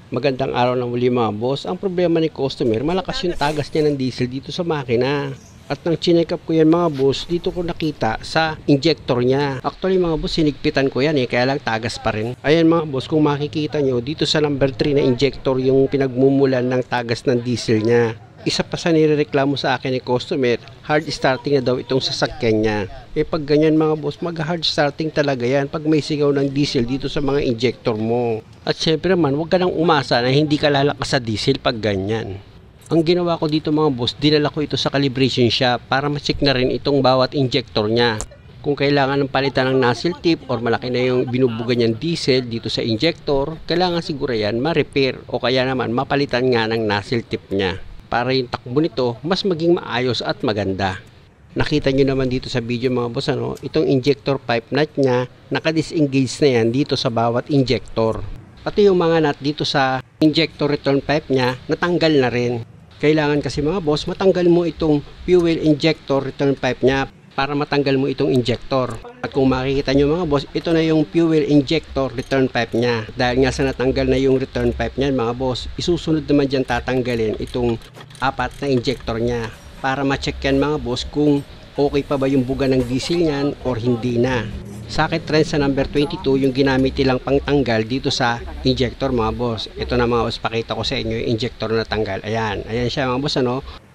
Magandang araw na muli mga boss. Ang problema ni customer, malakas yung tagas niya ng diesel dito sa makina. At nang chinek up ko yan mga boss, dito ko nakita sa injector niya. Actually mga boss, sinigpitan ko yan kaya lang tagas pa rin. Ayan mga boss, kung makikita nyo, dito sa number 3 na injector yung pinagmumulan ng tagas ng diesel niya. Isa pa sa nirereklamo sa akin ni customer, hard starting na daw itong sasakyan niya. Pag ganyan mga boss, mag hard starting talaga yan pag may sigaw ng diesel dito sa mga injector mo. At syempre naman, huwag ka nang umasa na hindi ka lalakas sa diesel pag ganyan. Ang ginawa ko dito mga boss, dinala ko ito sa calibration shop para ma-check na rin itong bawat injector niya. Kung kailangan ng palitan ng nozzle tip or malaki na yung binubuga niyang diesel dito sa injector, kailangan siguro yan ma-repair o kaya naman mapalitan nga ng nozzle tip niya. Para yung takbo nito mas maging maayos at maganda. Nakita nyo naman dito sa video mga boss, itong injector pipe nut niya, naka-disengage na yan dito sa bawat injector. Pati yung mga nut dito sa injector return pipe niya, natanggal na rin. Kailangan kasi mga boss, matanggal mo itong fuel injector return pipe niya para matanggal mo itong injector. At kung makikita nyo mga boss, ito na yung fuel injector return pipe niya. Dahil nga sa natanggal na yung return pipe niya mga boss, isusunod naman dyan tatanggalin itong 4 na injector niya para ma-check yan mga boss kung okay pa ba yung buga ng diesel niyan or hindi na. Sa akin trend sa number 22 yung ginamit nilang pangtanggal dito sa injector mga boss. Ito na mga boss, pakita ko sa inyo yung injector na tanggal. Ayan siya mga boss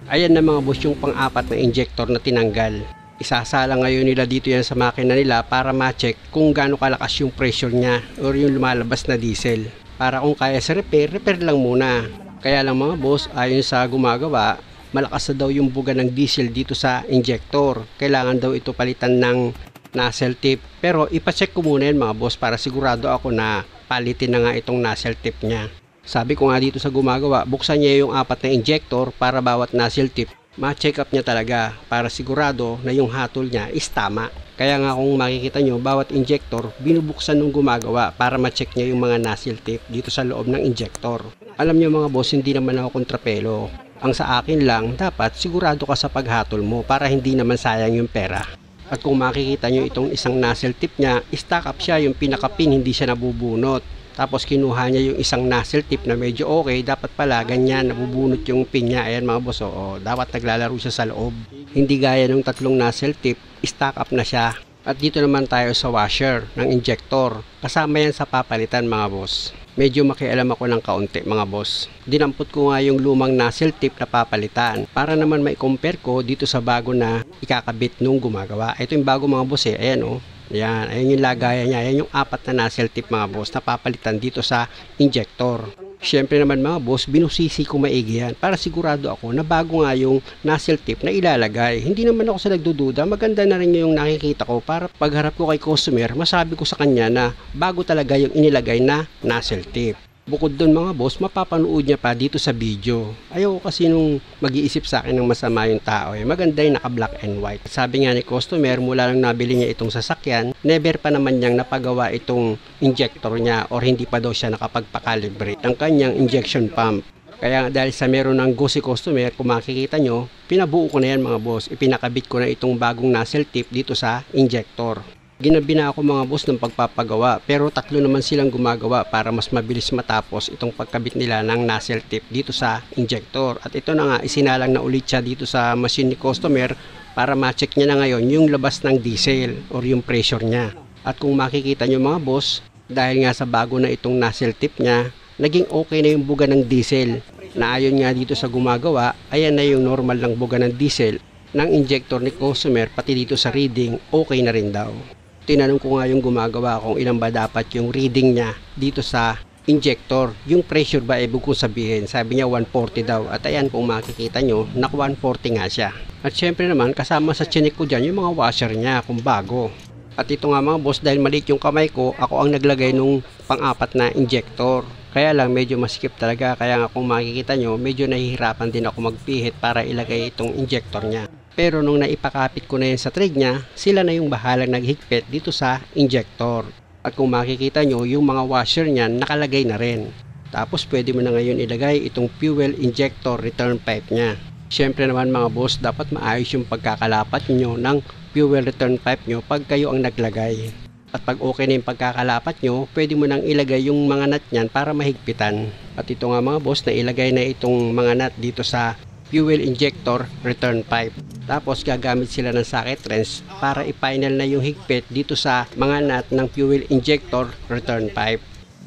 Ayan na mga boss yung pang-4 na injector na tinanggal. Isasala ngayon nila dito yan sa makina nila para ma-check kung gaano kalakas yung pressure niya or yung lumalabas na diesel. Para kung kaya sa repair lang muna. Kaya lang mga boss, ayon sa gumagawa, malakas na daw yung buga ng diesel dito sa injector. Kailangan daw ito palitan ng nozzle tip. Pero ipacheck ko muna yan mga boss para sigurado ako na palitin na nga itong nozzle tip niya. Sabi ko nga dito sa gumagawa, buksan niya yung 4 na injector para bawat nozzle tip ma-check up niya talaga para sigurado na yung hatol niya is tama. Kaya nga kung makikita nyo, bawat injector binubuksan nung gumagawa para ma-check niya yung mga nozzle tip dito sa loob ng injector. Alam nyo mga boss, hindi naman ako kontrapelo. Ang sa akin lang, dapat sigurado ka sa paghatol mo para hindi naman sayang yung pera. At kung makikita nyo itong isang nozzle tip niya, stack up siya, yung pinakapin hindi siya nabubunot. Tapos kinuha niya yung isang nozzle tip na medyo okay, dapat pala ganyan nabubunot yung pin niya. Ayan mga boss, dapat naglalaro siya sa loob. Hindi gaya ng 3 nozzle tip, stack up na siya. At dito naman tayo sa washer ng injector. Kasama yan sa papalitan mga boss. Medyo makialam ako ng kaunti mga boss. Dinampot ko nga yung lumang nozzle tip na papalitan para naman mai-compare ko dito sa bago na ikakabit nung gumagawa. Ito yung bago mga boss ayan ayan yung lagayan niya. Ayan yung 4 na nozzle tip mga boss na papalitan dito sa injector. Syempre naman mga boss, binusisi ko maigi yan para sigurado ako na bago nga yung nozzle tip na ilalagay. Hindi naman ako sa nagdududa, maganda na rin yung nakikita ko para pagharap ko kay customer, masabi ko sa kanya na bago talaga yung inilagay na nozzle tip. Bukod doon mga boss, mapapanood niya pa dito sa video. Ayaw kasi nung mag-iisip sa akin ng masama yung tao maganda yung naka black and white. Sabi nga ni customer, mula lang nabili niya itong sasakyan, never pa naman niyang napagawa itong injector niya or hindi pa daw siya nakapagpakalibrate ng kanyang injection pump. Kaya dahil sa meron ng go si customer, kung makikita nyo, pinabuo ko na yan mga boss. Ipinakabit ko na itong bagong nozzle tip dito sa injector. Ginabi na ako mga boss ng pagpapagawa, pero 3 naman silang gumagawa para mas mabilis matapos itong pagkabit nila ng nozzle tip dito sa injector. At ito na nga, isinalang na ulit siya dito sa machine ni customer para ma-check niya na ngayon yung labas ng diesel or yung pressure niya. At kung makikita nyo mga boss, dahil nga sa bago na itong nozzle tip niya, naging okay na yung buga ng diesel. Na ayon nga dito sa gumagawa, ayan na yung normal ng buga ng diesel ng injector ni customer, pati dito sa reading, okay na rin daw. Tinanong ko nga yung gumagawa kung ilan ba dapat yung reading niya dito sa injector. Yung pressure ba ibig kong sabihin? Sabi niya 140 daw. At ayan kung makikita nyo, naka 140 nga siya. At syempre naman kasama sa chinik ko dyan yung mga washer niya kung bago. At ito nga mga boss, dahil maliit yung kamay ko, ako ang naglagay nung pang-4 na injector. Kaya lang medyo masikip talaga, kaya nga kung makikita nyo, medyo nahihirapan din ako magpihit para ilagay itong injector niya. Pero nung naipakapit ko na yan sa thread niya, sila na yung bahalang naghigpit dito sa injector. At kung makikita nyo, yung mga washer niyan nakalagay na rin. Tapos pwede mo na ngayon ilagay itong fuel injector return pipe niya. Syempre naman mga boss, dapat maayos yung pagkakalapat nyo ng fuel return pipe nyo pag kayo ang naglagay. At pag okay na yung pagkakalapat nyo, pwede mo nang ilagay yung mga nut nyan para mahigpitan. At ito nga mga boss, na ilagay na itong mga nut dito sa fuel injector return pipe. Tapos gagamit sila ng socket wrench para i-final na yung higpit dito sa mga nut ng fuel injector return pipe.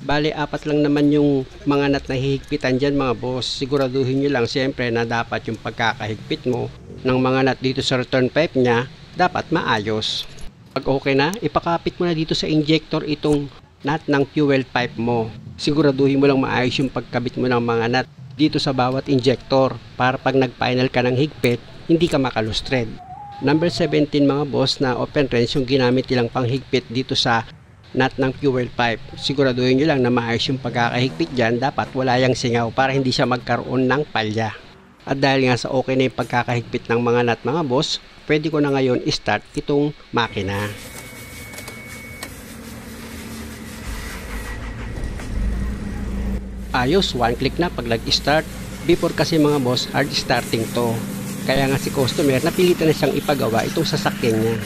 Bale, 4 lang naman yung mga nut na hihigpitan dyan mga boss. Siguraduhin nyo lang siyempre na dapat yung pagkakahigpit mo ng mga nut dito sa return pipe nya dapat maayos. Pag okay na, ipakapit mo na dito sa injector itong nut ng fuel pipe mo. Siguraduhin mo lang maayos yung pagkabit mo ng mga nut dito sa bawat injector para pag nag-final ka ng higpit, hindi ka makalustred. Number 17 mga boss, na open wrench yung ginamit nilang panghigpit dito sa nut ng fuel pipe. Siguraduhin nyo lang na maayos yung pagkakahigpit dyan, dapat wala yang singaw para hindi siya magkaroon ng palya. At dahil nga sa okay na yung pagkakahigpit ng mga nut mga boss, pwede ko na ngayon i-start itong makina. Ayos, one click na pag nag-start. Before kasi mga boss, hard starting to. Kaya nga si customer, napilitan na siyang ipagawa itong sasakyan niya.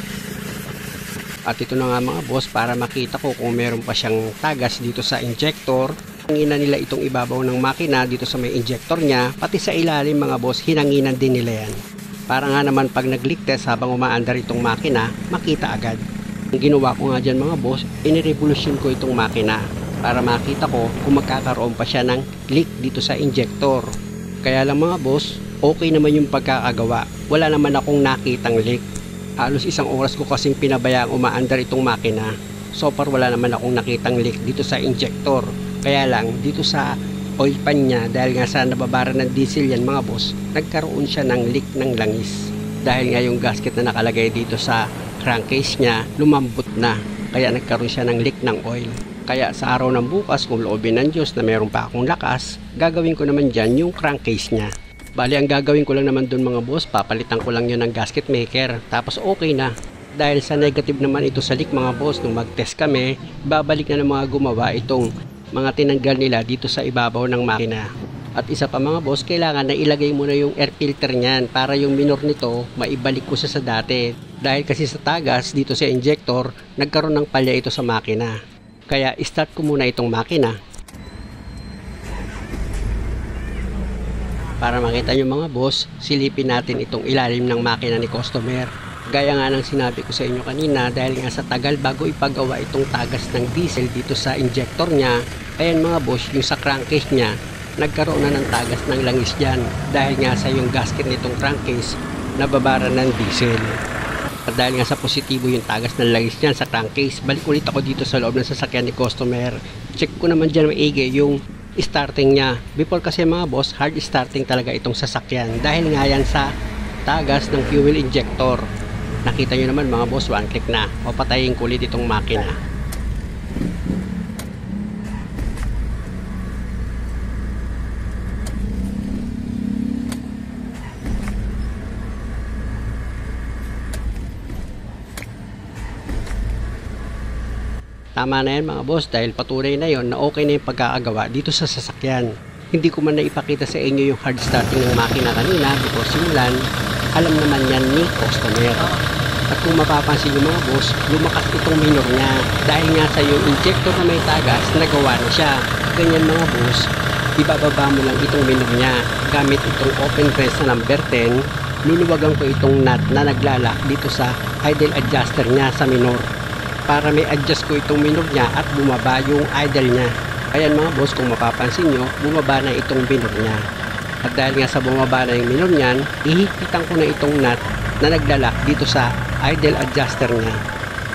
At ito na nga mga boss, para makita ko kung meron pa siyang tagas dito sa injector. Hinanginan nila itong ibabaw ng makina dito sa may injector niya, pati sa ilalim mga boss, hinanginan din nila yan. Para nga naman pag nag-leak test habang umaandar itong makina, makita agad. Ang ginawa ko nga dyan mga boss, inirevolusyon ko itong makina para makita ko kung magkakaroon pa siya ng leak dito sa injector. Kaya lang mga boss, okay naman yung pagkakagawa. Wala naman akong nakitang leak. Halos 1 oras ko kasing pinabayang umaandar itong makina. So far wala naman akong nakitang leak dito sa injector. Kaya lang dito sa oil pan niya, dahil nga sa nababara ng diesel yan mga boss, nagkaroon siya ng leak ng langis. Dahil nga yung gasket na nakalagay dito sa crankcase niya, lumambot na. Kaya nagkaroon siya ng leak ng oil. Kaya sa araw ng bukas, kung loobin ng Diyos na meron pa akong lakas, gagawin ko naman dyan yung crankcase niya. Bali, ang gagawin ko lang naman dun mga boss, papalitan ko lang yun ng gasket maker. Tapos okay na. Dahil sa negative naman ito sa leak mga boss, nung mag-test kami, babalik na ng mga gumawa itong mga tinanggal nila dito sa ibabaw ng makina. At isa pa mga boss, kailangan na ilagay mo na yung air filter niyan para yung minor nito maibalik ko siya sa dati. Dahil kasi sa tagas dito sa injector, nagkaroon ng palya ito sa makina. Kaya start ko muna itong makina. Para makita nyo mga boss, silipin natin itong ilalim ng makina ni customer. Gaya nga ng sinabi ko sa inyo kanina, dahil nga sa tagal bago ipagawa itong tagas ng diesel dito sa injector niya, ayan mga boss, yung sa crankcase niya, nagkaroon na ng tagas ng langis dyan. Dahil nga sa yung gasket nitong crankcase, nababara ng diesel. At dahil nga sa positibo yung tagas ng langis niyan sa crankcase, balik ulit ako dito sa loob ng sasakyan ni customer. Check ko naman dyan maigi yung starting niya. Before kasi mga boss, hard starting talaga itong sasakyan. Dahil nga yan sa tagas ng fuel injector. Nakita nyo naman mga boss, one click na. O patayin ko ulit itong makina. Tama na yan mga boss, dahil patunay na yon na okay na yung pagkakagawa dito sa sasakyan. Hindi ko man na ipakita sa inyo yung hard starting ng makina kanina before simulan. Alam naman yan ni customer. At kung mapapansin nyo mga boss, lumakas itong minor niya. Dahil nga sa yung injector na may tagas, nagawa na siya. Ganyan mga boss, ibababa mo lang itong minor niya. Gamit itong open wrench na number 10, luluwagan ko itong nut na naglalak dito sa idle adjuster niya sa minor. Para may adjust ko itong minor niya at bumaba yung idle niya. Ayan mga boss, kung mapapansin nyo, bumaba na itong minor niya. At dahil nga sa bumaba na yung minor niyan, ihigpitan ko na itong nut na naglalak dito sa idle adjuster niya.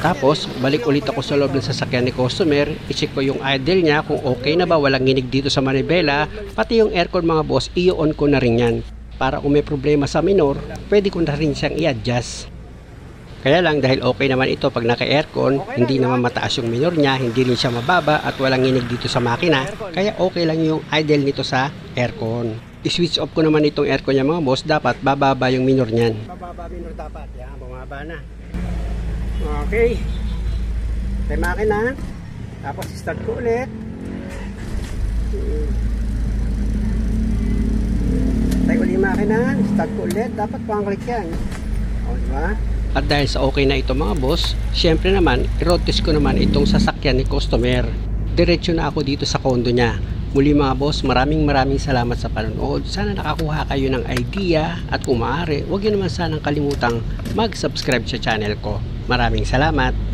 Tapos, balik ulit ako sa loob ng sasakyan ni customer, i-check ko yung idle niya kung okay na ba, walang nginig dito sa manibela, pati yung aircon mga boss, i-on ko na rin yan. Para kung may problema sa minor, pwede ko na rin siyang i-adjust. Kaya lang dahil okay naman ito pag naka-aircon, hindi naman mataas yung minor niya, hindi rin siya mababa at walang nginig dito sa makina, kaya okay lang yung idle nito sa aircon. I-switch off ko naman itong aircon niya mga boss, dapat bababa yung minor niyan. Bababa minor dapat, yan, bumaba na. Okay. May makina, tapos start ko ulit. Tayo ulit yung makina, start ko ulit, dapat pang-click yan. O diba? At dahil sa okay na ito mga boss, syempre naman, i-road test ko naman itong sasakyan ni customer. Diretso na ako dito sa condo niya. Muli mga boss, maraming salamat sa panonood. Sana nakakuha kayo ng idea at kung maaari, huwag niyo naman sanang kalimutang mag-subscribe sa channel ko. Maraming salamat!